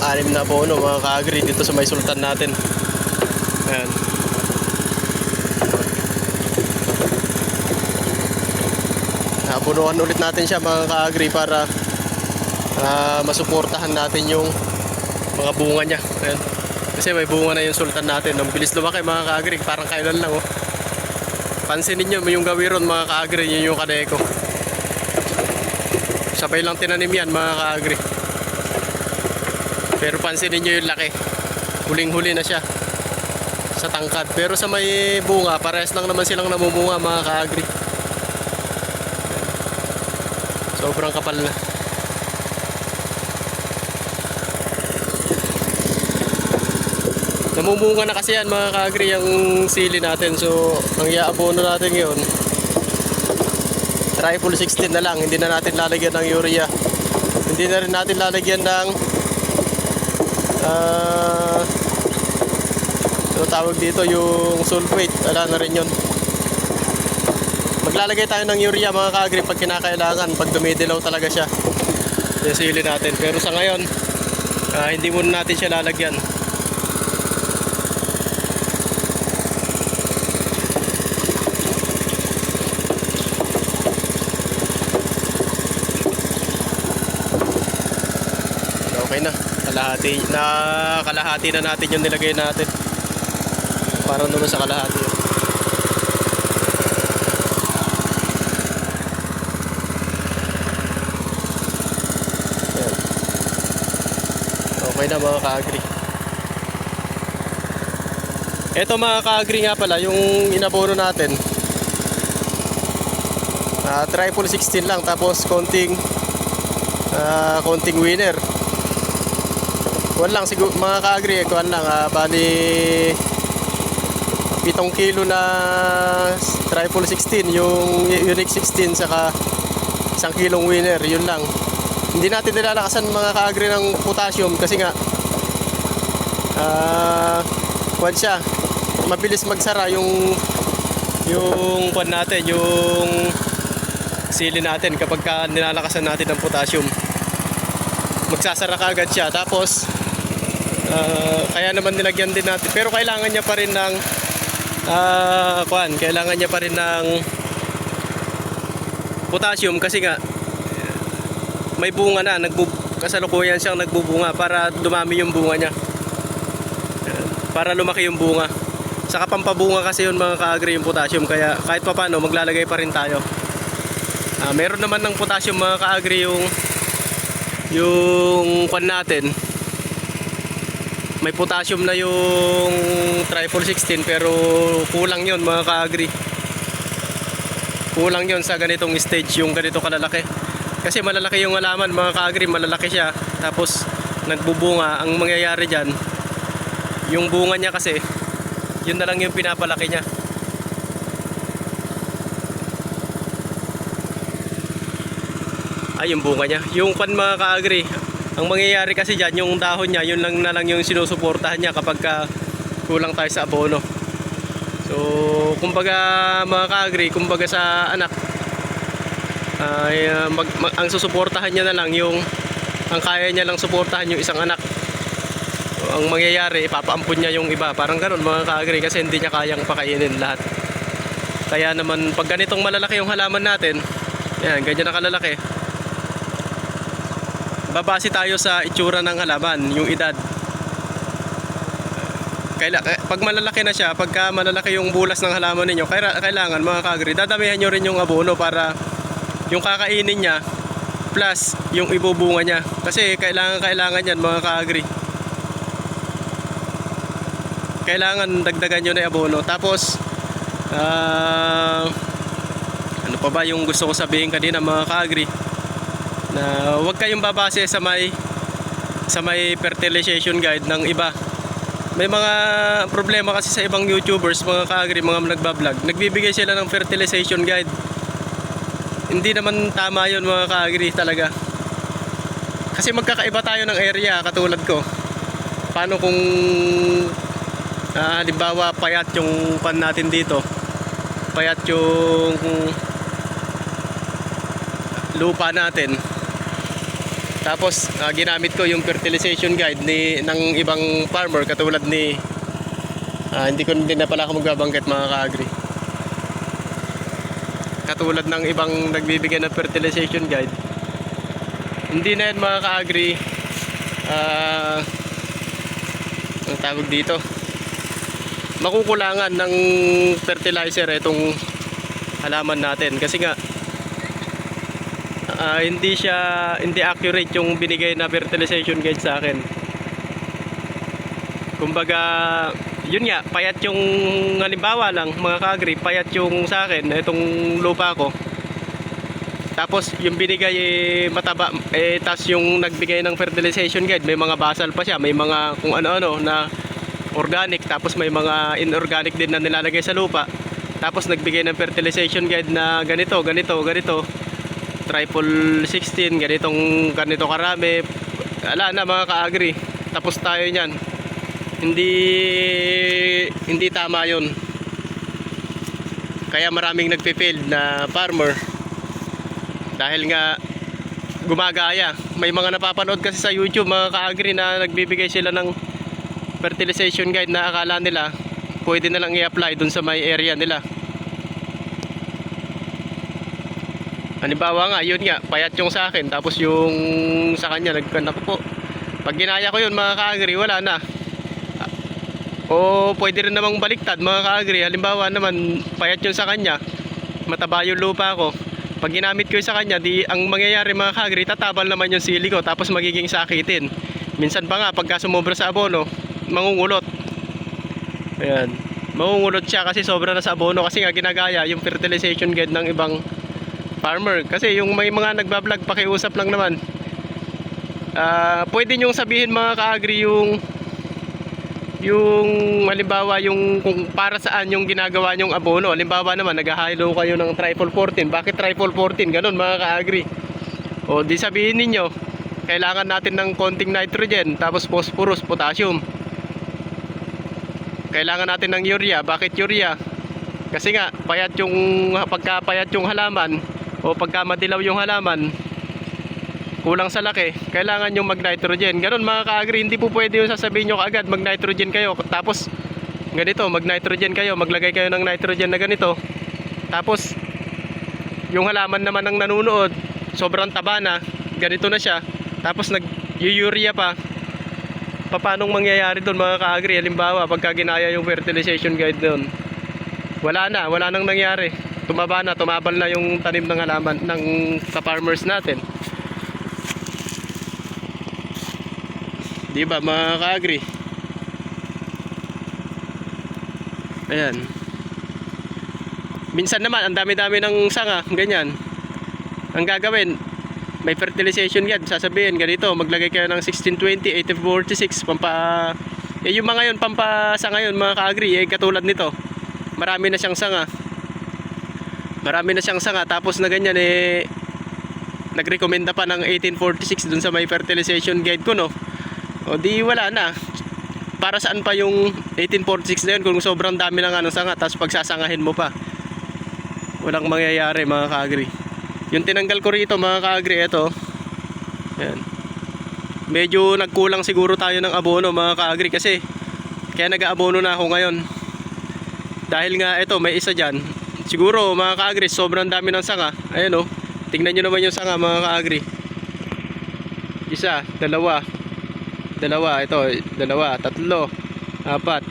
pang-anim na abono mga ka-agri dito sa may sultan natin. Ayan. Abunuhan ulit natin siya mga ka-agri para masuportahan natin yung mga bunga niya. Ayan. Kasi may bunga na yung sultan natin. Ang bilis lumaki mga ka-agri, parang kailan lang oh. Pansinin nyo yung gawiron mga ka-agri, yun yung Kaneko. Sabay lang tinanim yan mga ka-agri. Pero pansinin nyo yung laki, huling-huli na siya sa tangkad. Pero sa may bunga, parehas lang naman silang namumunga mga ka-agri. Sobrang kapal na. Namumunga na kasi yan mga ka-agri yung sili natin. So ang iaabono natin ngayon, triple 16 na lang. Hindi na natin lalagyan ng urea. Hindi na rin natin lalagyan ng ano tawag dito, yung sulfate. Wala na rin yun. Maglalagay tayo ng urea mga ka-agri pag kinakailangan, pag dumidilaw talaga siya yung sili natin. Pero sa ngayon hindi muna natin siya lalagyan. Okay na, kalahati na natin yung nilagay natin. Parang naman sa kalahati yun. Okay na mga ka-agri. Ito mga ka-agri nga pala, yung inabono natin, triple 16 lang, tapos konting winner. Kuwan lang siguro mga ka-agri, kuwan lang, bali 7 kilo na triple 16, yung unique 16, saka 1 kilong winner, yun lang. Hindi natin nilalakasan mga ka-agri ng potassium kasi nga kuwan siya, mabilis magsara yung kuwan natin, yung sili natin kapag nilalakasan natin ng potassium. Magsasara ka agad siya. Tapos kaya naman nilagyan din natin, pero kailangan niya pa rin ng kailangan niya pa rin ng potassium kasi nga may bunga na, kasalukuyan siyang nagbubunga para dumami yung bunga niya, para lumaki yung bunga. Saka pampabunga kasi yun mga ka-agri yung potassium, kaya kahit pa paano maglalagay pa rin tayo. Meron naman ng potassium mga ka-agri yung kwan natin. May potassium na yung triple 16 pero kulang yun mga ka-agri. Kulang yun sa ganitong stage, yung ganito kalalaki. Kasi malalaki yung halaman mga ka-agri, malalaki siya. Tapos nagbubunga. Ang mangyayari dyan, yung bunga niya kasi, yun na lang yung pinapalaki niya. Ay, yung bunga niya. Yung pan mga ka-agri, ang mangyayari kasi dyan, yung dahon niya, yun lang na lang yung sinusuportahan niya kapag kulang tayo sa abono. So, kumbaga mga ka-agri, kumbaga sa anak, ang susuportahan niya na lang ang kaya niya lang suportahan yung isang anak. So, ang mangyayari, ipapaampun niya yung iba. Parang ganun mga ka-agri, kasi hindi niya kayang pakainin lahat. Kaya naman, pag ganitong malalaki yung halaman natin, yan, ganyan na kalalaki, babase tayo sa itsura ng halaman, yung edad. Pag malalaki na siya, pagka malalaki yung bulas ng halaman ninyo, kailangan mga ka-agri, dadamihan nyo rin yung abono para yung kakainin niya plus yung ibubunga niya. Kasi kailangan yan mga ka-agri. Kailangan dagdagan nyo na yung abono. Tapos ano pa ba yung gusto ko sabihin kanina mga ka-agri, na huwag kayong babase sa may fertilization guide ng iba. May mga problema kasi sa ibang YouTubers mga ka-agri, mga nagbablog, nagbibigay sila ng fertilization guide. Hindi naman tama yun mga ka-agri talaga. Kasi magkakaiba tayo ng area, katulad ko. Paano kung halimbawa payat yung pan natin dito, payat yung lupa natin, Tapos ginamit ko yung fertilization guide ng ibang farmer katulad ni hindi ko din na pala ako magbabanggit mga ka-agri. Katulad ng ibang nagbibigay ng fertilization guide. Hindi na yan mga ka-agri ang tawag dito, makukulangan ng fertilizer itong halaman natin kasi nga hindi accurate yung binigay na fertilization guide sa akin. Kumbaga yun nga, payat yung halimbawa lang mga ka-agri, payat yung sa akin itong lupa ko. Tapos yung binigay mataba, tas yung nagbigay ng fertilization guide may mga basal pa siya, may mga kung ano-ano na organic, tapos may mga inorganic din na nilalagay sa lupa. Tapos nagbigay ng fertilization guide na ganito triple 16, ganito karami. Ala na mga ka-agri, tapos tayo niyan. Hindi tama yun. Kaya maraming nagpe-fail na farmer dahil nga gumagaya. May mga napapanood kasi sa YouTube mga ka-agri na nagbibigay sila ng fertilization guide na akala nila pwede na lang i-apply dun sa may area nila. Halimbawa nga, yun nga, payat yung sa akin, tapos yung sa kanya nagkanak po. Pag ginaya ko yun mga ka-agri, wala na. O pwede rin namang baliktad mga ka-agri. Halimbawa naman, payat yung sa kanya, mataba yung lupa ko. Pag ginamit ko yung sa kanya, ang mangyayari mga ka-agri, tatabal naman yung sili ko, tapos magiging sakitin. Minsan pa nga, pagka sumobra sa abono, mangungulot. Ayan, mangungulot siya kasi sobra na sa abono, kasi nga ginagaya yung fertilization guide ng ibang farmer. Kasi yung may mga nagbablog, pakiusap lang naman. Pwede nyong sabihin mga ka-agri yung halimbawa yung kung para saan yung ginagawa nyong abono. Halimbawa naman naghahalo kayo ng triple 14, bakit triple 14 ganun mga ka-agri? O di sabihin ninyo kailangan natin ng konting nitrogen, tapos phosphorus, potassium. Kailangan natin ng urea, bakit urea? Kasi nga pagka payat yung halaman o pagka madilaw yung halaman, kulang sa laki, kailangan yung mag-nitrogen. Ganun mga ka-agri, hindi po pwede yung sasabihin nyo kaagad mag-nitrogen kayo, tapos ganito, mag-nitrogen kayo, maglagay kayo ng nitrogen na ganito, tapos yung halaman naman ng nanunood, sobrang taba na, ganito na siya, tapos nag-urea pa. Paanong mangyayari doon mga ka-agri? Halimbawa, pagka ginaya yung fertilization guide doon, wala nang nangyari. Tumabal na yung tanim ng halaman ng ka-farmers natin. Diba mga ka-agri? Ayan. Minsan naman ang dami-dami ng sanga, ganyan. Ang gagawin, may fertilization guide, sasabihin ganito, maglagay kayo ng 1620, 8046 yung mga yun, pampasa ngayon mga ka-agri, katulad nito. Marami na siyang sanga. Tapos na ganyan nagrekomenda pa ng 1846 dun sa may fertilization guide ko, no? O di wala na. Para saan pa yung 1846 na yun kung sobrang dami na nga ng sanga, tapos pagsasangahin mo pa, walang mangyayari mga ka-agri. Yung tinanggal ko rito mga ka-agri, ito, ayan, medyo nagkulang siguro tayo ng abono mga ka-agri, kasi kaya nag-aabono na ako ngayon dahil nga ito may isa dyan. Siguro mga ka-agri, sobrang dami ng sanga. Ayan o, tingnan nyo naman yung sanga mga ka-agri. Isa, dalawa, ito, dalawa, tatlo, apat,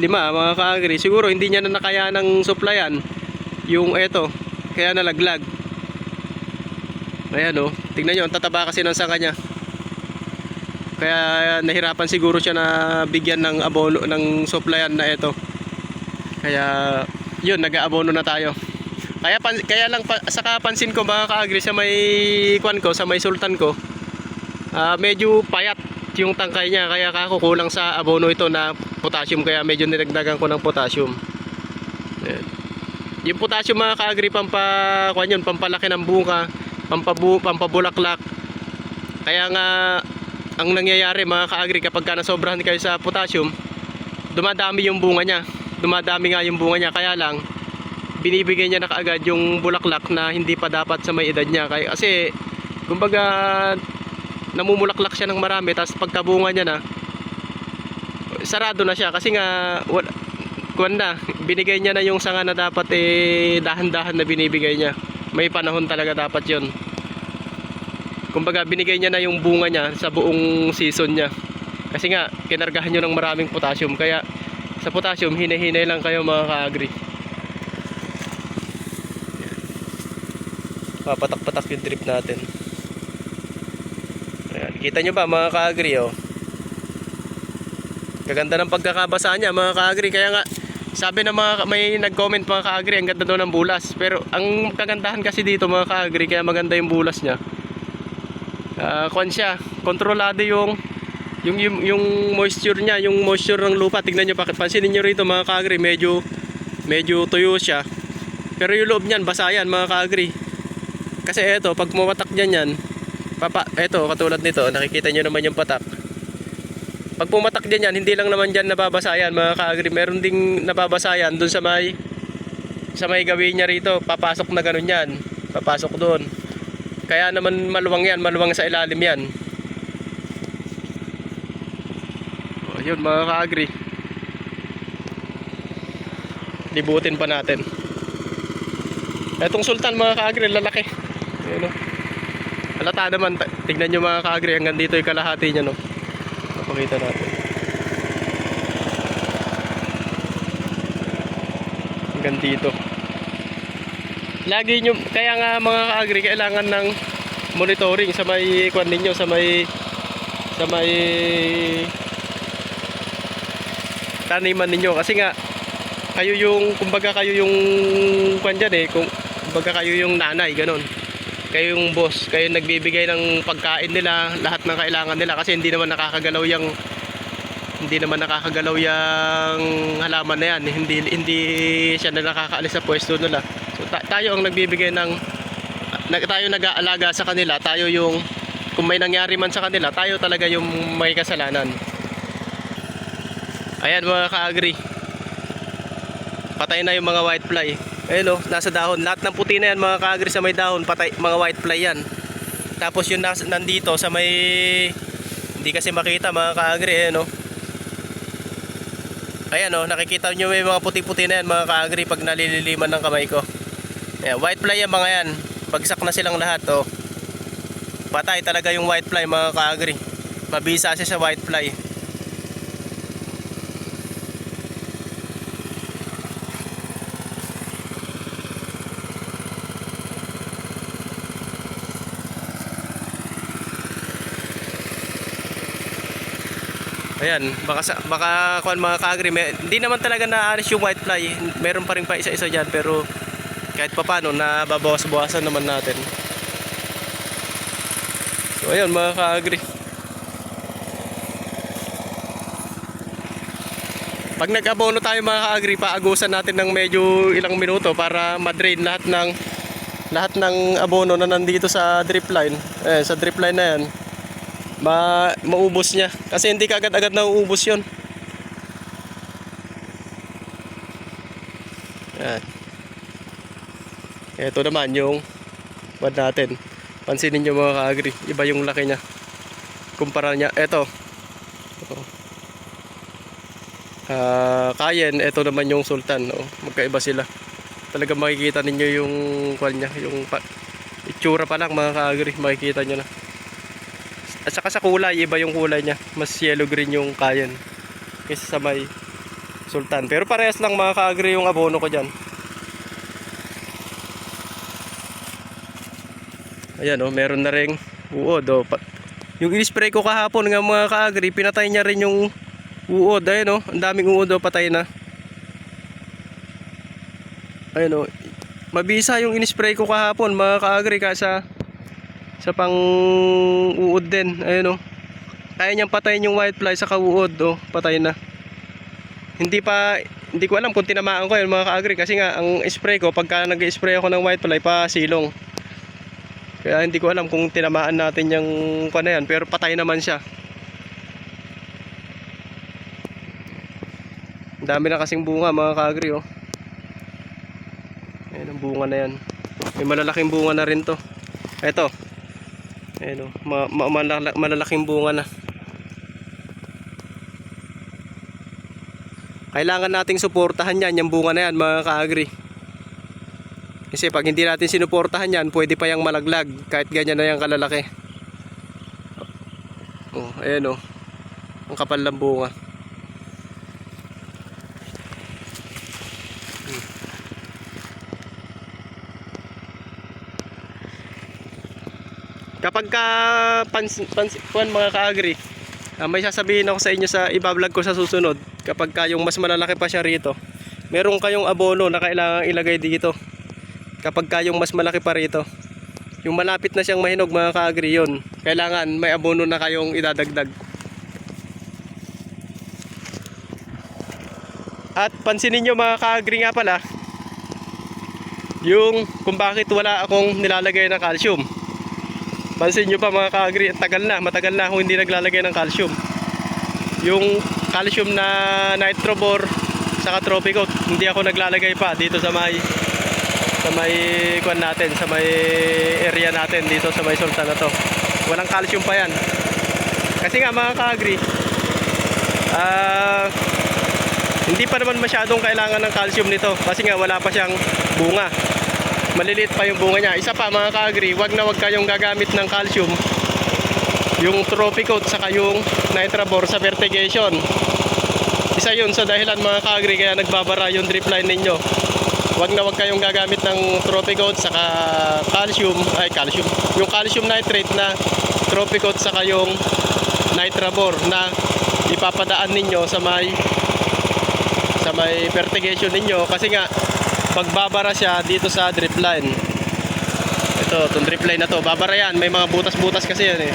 lima mga ka-agri. Siguro hindi niya na nakaya ng supplyan yung ito, kaya nalaglag. Ayan o, tingnan nyo, ang tataba kasi ng sanga niya. Kaya nahirapan siguro siya na bigyan ng abono, ng supplyan na ito. Kaya yun, nag-aabono na tayo. Kaya lang saka pansin ko mga ka-agri, sa may kwan ko, sa may sultan ko, medyo payat yung tangkay niya, kaya kukulang sa abono ito na potassium, kaya medyo nilagdagan ko ng potassium. Ayan. Yung potassium mga ka-agri, pampalaki ng bunga, pampabulaklak. Kaya nga ang nangyayari mga ka-agri, kapag nasobrahan kayo sa potassium, dumadami yung bunga niya. Dumadami nga yung bunga niya, kaya lang binibigay niya na kaagad yung bulaklak na hindi pa dapat sa may edad niya. Kasi Kumbaga namumulaklak siya ng marami, tapos pagkabunga niya na sarado na siya kasi nga wala, kuwan na, binigay niya na yung sanga na dapat dahan-dahan na binibigay niya. May panahon talaga dapat yon. Kumbaga binigay niya na yung bunga niya sa buong season niya. Kasi nga kinargahan niyo ng maraming potassium, kaya sa potassium hinay-hinay lang kayo mga ka-agri. Papatak-patak yung drip natin. Ayan, kita nyo ba mga ka-agri, oh? Kaganda ng pagkakabasa niya mga ka-agri. Kaya nga sabi ng mga may nag-comment mga ka-agri, ang ganda daw ng bulas. Pero ang kagandahan kasi dito mga ka-agri, kaya maganda yung bulas niya, kuwan siya, kontrolado yung moisture niya, yung moisture ng lupa. Tignan nyo, pansinin nyo rito mga ka-agri, medyo tuyo siya. Pero yung loob niyan basa yan mga ka-agri. Kasi eto, pag pumatak dyan yan, eto katulad nito, nakikita nyo naman yung patak. Pag pumatak dyan yan, hindi lang naman dyan nababasa yan mga ka-agri. Meron ding nababasa yan dun sa may gawin niya rito. Papasok na ganun yan. Papasok doon. Kaya naman maluwang yan, maluwang sa ilalim yan. O, yun mga ka-agri. Libutin pa natin. Etong sultan mga ka-agri, lalaki. Ayan o. Halata naman, tignan nyo mga ka-agri, hanggang dito yung kalahati niya, no. Pakita natin. Hanggang dito. Lagi nyo, kaya nga mga ka-agri, kailangan ng monitoring sa may kwan ninyo, sa may taniman ninyo. Kasi nga, kayo yung, kumbaga kayo yung kwan dyan kumbaga kayo yung nanay, ganun. Kayo yung boss, kayo nagbibigay ng pagkain nila, lahat ng kailangan nila, kasi hindi naman nakakagalaw yung halaman na yan. Hindi siya na nakakaalis sa pwesto nila. So tayo ang nagbibigay tayo nag-aalaga sa kanila, tayo yung, kung may nangyari man sa kanila, tayo talaga yung may kasalanan. Ayan mga ka-agri, patay na yung mga whitefly. Ayun o, nasa dahon. Lahat ng puti na yan mga ka-agri sa may dahon, patay, mga whitefly yan. Tapos yung nandito sa may, hindi kasi makita mga ka-agri, ayan o. Ayan o, nakikita nyo may mga puti-puti na yan mga ka-agri pag nalililiman ng kamay ko. Ayan, whitefly yan mga yan. Bagsak na silang lahat o. Patay talaga yung whitefly mga ka-agri. Mabisa siya sa whitefly. Ayan, baka kuan mga ka-agri, hindi naman talaga naalis yung whitefly. Meron pa rin pa isa-isa dyan, pero kahit pa paano, nababawas-bawasan naman natin. So ayun mga ka-agri, pag nag-abono tayo mga ka-agri, paagusan natin ng medyo ilang minuto para ma-drain lahat ng abono na nandito sa drip line. Ayan, sa drip line na yan, maubos niya kasi hindi kaagad-agad na uubos yun. Yan. Ito naman yung wad natin. Pansinin nyo mga ka-agri, iba yung laki niya kumpara niya. Ito Cayenne, ito naman yung Sultan. Magkaiba sila. Talaga makikita ninyo yung kwan niya, yung itsura pa lang mga ka-agri, makikita nyo na. At saka sa kulay, iba yung kulay niya. Mas yellow green yung Cayenne kaysa sa may Sultan. Pero parehas lang mga ka-agri yung abono ko dyan. Ayan o, meron na ring uod o. Yung in-spray ko kahapon ng mga ka-agri, pinatay niya rin yung uod. Ayan o, ang daming uod o, patay na. Ayan o, mabisa yung in-spray ko kahapon mga ka-agri, sa pang uod din. Ayun o, kaya niyang patayin yung whitefly sa kauod o, patay na. Hindi ko alam kung tinamaan ko yun mga ka-agri, kasi nga ang spray ko, pagka nag-spray ako ng whitefly pa silong, kaya hindi ko alam kung tinamaan natin yung na yan, pero patay naman siya. Ang dami na kasing bunga mga ka-agri o. Ayan ang bunga na yan. May malalaking bunga na rin to. Eto, Ayan o, malalaking bunga na. Kailangan nating suportahan yan, yung bunga na yan mga ka-agri. Kasi pag hindi natin sinuportahan yan, pwede pa yung malaglag kahit ganyan na yung kalalaki. Oh, ayan o, ang kapal ng bunga. Kapag mga ka-agri, may sasabihin ako sa inyo sa ibablog ko sa susunod. Kapag yung mas malalaki pa siya rito, meron kayong abono na kailangan ilagay dito. Kapag yung mas malaki pa rito, yung malapit na siyang mahinog mga ka-agri, yun, kailangan may abono na kayong idadagdag. At pansinin nyo mga ka-agri nga pala, yung kung bakit wala akong nilalagay ng calcium. Pansin nyo pa mga ka-agri, matagal na akong hindi naglalagay ng calcium. Yung calcium na Nitrobor saka Tropicoat, hindi ako naglalagay pa dito sa may kuan natin, sa may area natin dito sa may sultan na to. Walang calcium pa yan. Kasi nga mga ka-agri, hindi pa naman masyadong kailangan ng calcium nito kasi nga wala pa siyang bunga. Maliliit pa yung bunga niya. Isa pa mga ka-agri, wag kayong gagamit ng calcium, yung Tropicoat saka yung Nitrobor sa fertigation. Isa yun sa dahilan mga ka-agri kaya nagbabara yung drip line ninyo. Wag kayong gagamit ng Tropicoat saka calcium, yung calcium nitrate na Tropicoat saka yung Nitrobor na ipapadaan ninyo sa may fertigation ninyo kasi nga pagbabara siya dito sa drip line. Itong drip line na to, babara yan. May mga butas-butas kasi yan eh.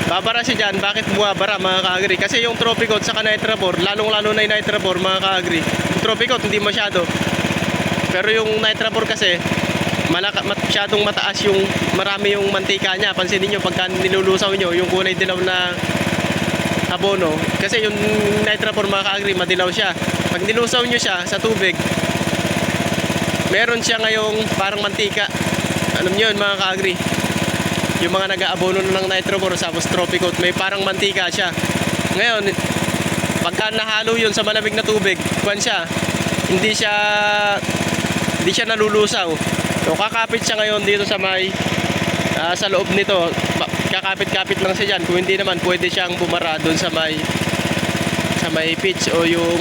Babara siya dyan. Bakit bumabara mga ka-agri? Kasi yung Tropicoat sa Nitrobor, lalong-lalo na yung Nitrobor mga ka-agri. Yung Tropicoat hindi masyado. Pero yung Nitrobor kasi, masyadong mataas yung, marami yung mantika niya. Pansinin nyo, pagka nilulusaw nyo, yung kulay dilaw na abono. Kasi yung Nitrobor mga ka-agri, madilaw siya. Pag nilusaw nyo siya sa tubig, meron siya ngayong parang mantika. Alam nyo yun mga ka-agri, yung mga nag-aabono ng Nitrobor tapos Tropicoat, may parang mantika siya. Ngayon, pagka nahalo yun sa malamig na tubig, kuwan siya, hindi siya nalulusaw. So kakapit siya ngayon dito sa may sa loob nito, kakapit-kapit lang siya dyan. Kung hindi naman, pwede siyang bumara dun sa may pitch o yung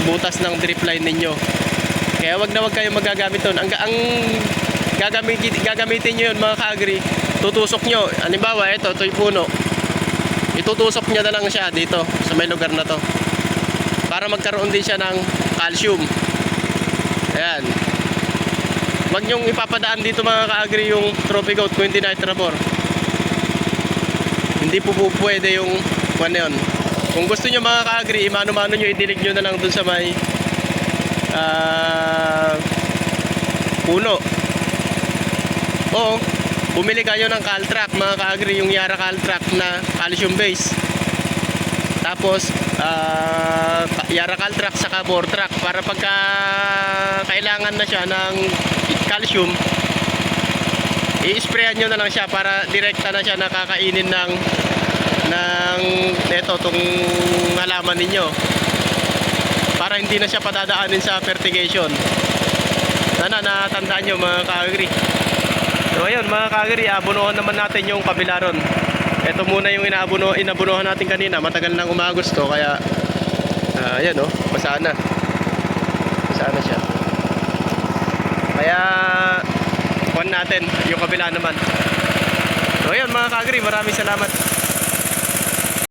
butas ng drip line ninyo. Kaya wag kayong magagamit doon. Ang gagamitin nyo yun mga ka-agri, tutusok nyo. Halimbawa, ito yung puno. Itutusok nyo na lang siya dito sa may lugar na to para magkaroon din siya ng calcium. Ayan. Wag nyong ipapadaan dito mga ka-agri yung Tropicoat kung hindi Nitrobor. Hindi po pwede yung ano yun. Kung gusto nyo mga ka-agri, mano-mano nyo, idilig nyo na lang dun sa may puno. O bumili kayo ng Caltrac mga ka-agri, yung Yara Caltrac na calcium base. Tapos Yara Caltrac saka Bortrac para pagka kailangan na siya ng calcium, i-sprayan nyo na lang siya para direkta na siya nakakainin ng tong halaman ninyo, para hindi na siya padadaanin sa fertigation. Sana natandaan nyo mga ka-agri. So ayun mga ka-agri, abunuhan naman natin yung kabila ron. Ito muna yung inabunuhan natin kanina. Matagal nang umagos to, kaya ayan oh, basa na siya. Kaya kuhan natin yung kabila naman. So ayun mga ka-agri, maraming salamat.